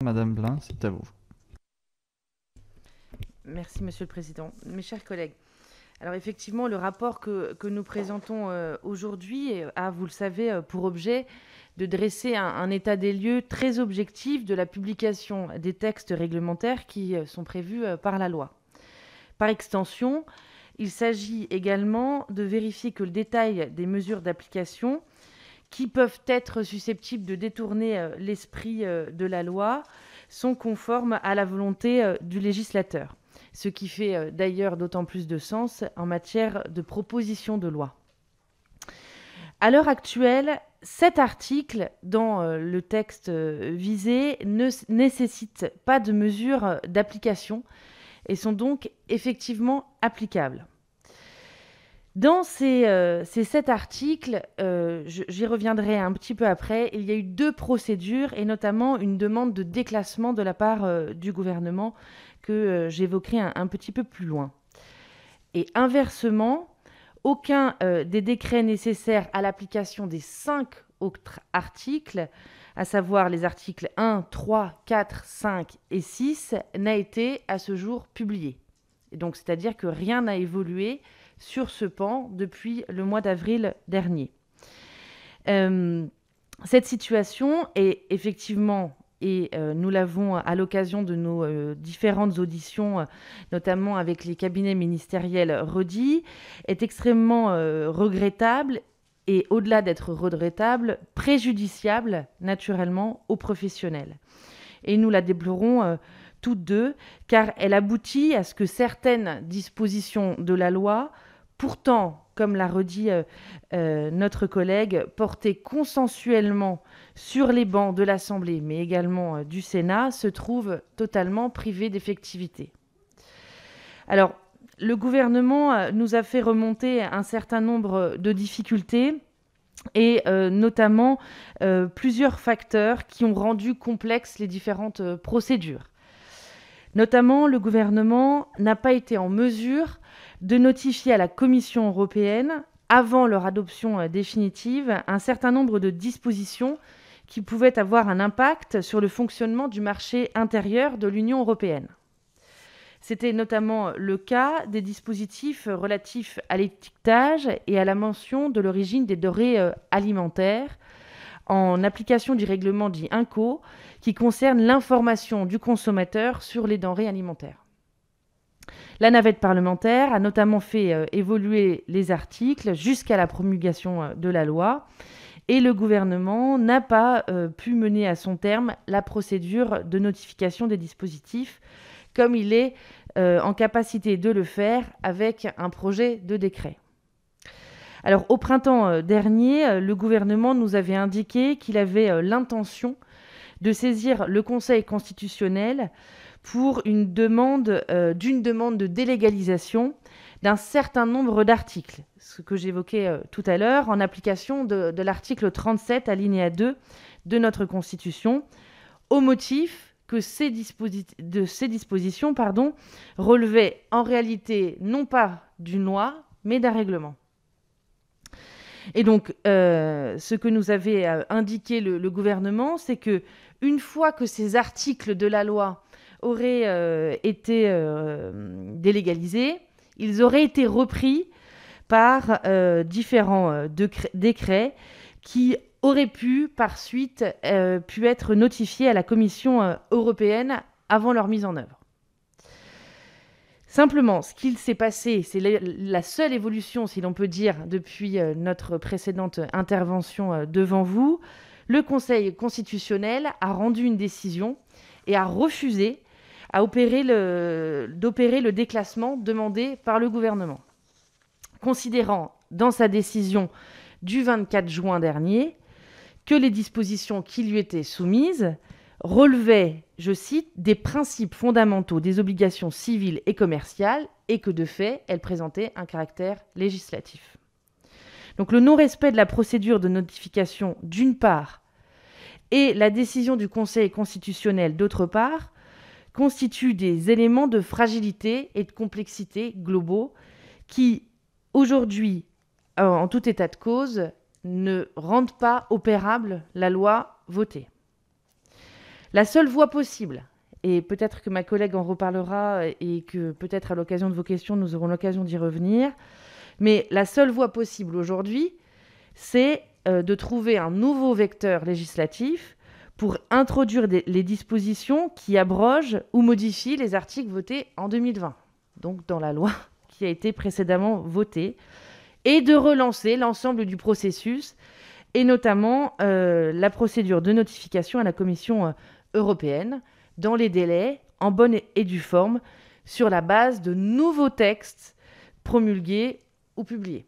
Madame Blin, c'est à vous. Merci, Monsieur le Président. Mes chers collègues, alors effectivement, le rapport que nous présentons aujourd'hui a, vous le savez, pour objet de dresser un état des lieux très objectif de la publication des textes réglementaires qui sont prévus par la loi. Par extension, il s'agit également de vérifier que le détail des mesures d'application qui peuvent être susceptibles de détourner l'esprit de la loi sont conformes à la volonté du législateur, ce qui fait d'ailleurs d'autant plus de sens en matière de proposition de loi. À l'heure actuelle, 7 articles dans le texte visé ne nécessitent pas de mesures d'application et sont donc effectivement applicables. Dans ces 7 articles, j'y reviendrai un petit peu après, il y a eu 2 procédures et notamment une demande de déclassement de la part du gouvernement que j'évoquerai un petit peu plus loin. Et inversement, aucun des décrets nécessaires à l'application des 5 autres articles, à savoir les articles 1, 3, 4, 5 et 6, n'a été à ce jour publié. Et donc, c'est-à-dire que rien n'a évolué sur ce pan depuis le mois d'avril dernier. Cette situation est effectivement, et nous l'avons à l'occasion de nos différentes auditions, notamment avec les cabinets ministériels redits, est extrêmement regrettable et, au-delà d'être regrettable, préjudiciable naturellement aux professionnels. Et nous la déplorons toutes deux, car elle aboutit à ce que certaines dispositions de la loi, pourtant, comme l'a redit notre collègue, portées consensuellement sur les bancs de l'Assemblée, mais également du Sénat, se trouvent totalement privées d'effectivité. Alors, le gouvernement nous a fait remonter un certain nombre de difficultés, et notamment plusieurs facteurs qui ont rendu complexes les différentes procédures. Notamment, le gouvernement n'a pas été en mesure de notifier à la Commission européenne, avant leur adoption définitive, un certain nombre de dispositions qui pouvaient avoir un impact sur le fonctionnement du marché intérieur de l'Union européenne. C'était notamment le cas des dispositifs relatifs à l'étiquetage et à la mention de l'origine des denrées alimentaires, en application du règlement dit INCO, qui concerne l'information du consommateur sur les denrées alimentaires. La navette parlementaire a notamment fait évoluer les articles jusqu'à la promulgation de la loi, et le gouvernement n'a pas pu mener à son terme la procédure de notification des dispositifs, comme il est en capacité de le faire avec un projet de décret. Alors, au printemps dernier, le gouvernement nous avait indiqué qu'il avait l'intention de saisir le Conseil constitutionnel pour une demande de délégalisation d'un certain nombre d'articles, ce que j'évoquais tout à l'heure, en application de l'article 37, alinéa 2 de notre Constitution, au motif que ces dispositions relevaient en réalité non pas d'une loi, mais d'un règlement. Et donc, ce que nous avait indiqué le gouvernement, c'est que une fois que ces articles de la loi auraient été délégalisés, ils auraient été repris par différents décrets qui auraient pu, par suite, être notifiés à la Commission européenne avant leur mise en œuvre. Simplement, ce qu'il s'est passé, c'est la seule évolution, si l'on peut dire, depuis notre précédente intervention devant vous. Le Conseil constitutionnel a rendu une décision et a refusé d'opérer le déclassement demandé par le gouvernement, considérant dans sa décision du 24 juin dernier que les dispositions qui lui étaient soumises relevaient, je cite, des principes fondamentaux des obligations civiles et commerciales et que, de fait, elles présentaient un caractère législatif. Donc le non-respect de la procédure de notification, d'une part, et la décision du Conseil constitutionnel, d'autre part, constituent des éléments de fragilité et de complexité globaux qui, aujourd'hui, en tout état de cause, ne rendent pas opérable la loi votée. La seule voie possible, et peut-être que ma collègue en reparlera et que peut-être à l'occasion de vos questions, nous aurons l'occasion d'y revenir, mais la seule voie possible aujourd'hui, c'est de trouver un nouveau vecteur législatif pour introduire les dispositions qui abrogent ou modifient les articles votés en 2020, donc dans la loi qui a été précédemment votée, et de relancer l'ensemble du processus, et notamment la procédure de notification à la Commission européenne, dans les délais, en bonne et due forme, sur la base de nouveaux textes promulgués ou publiés.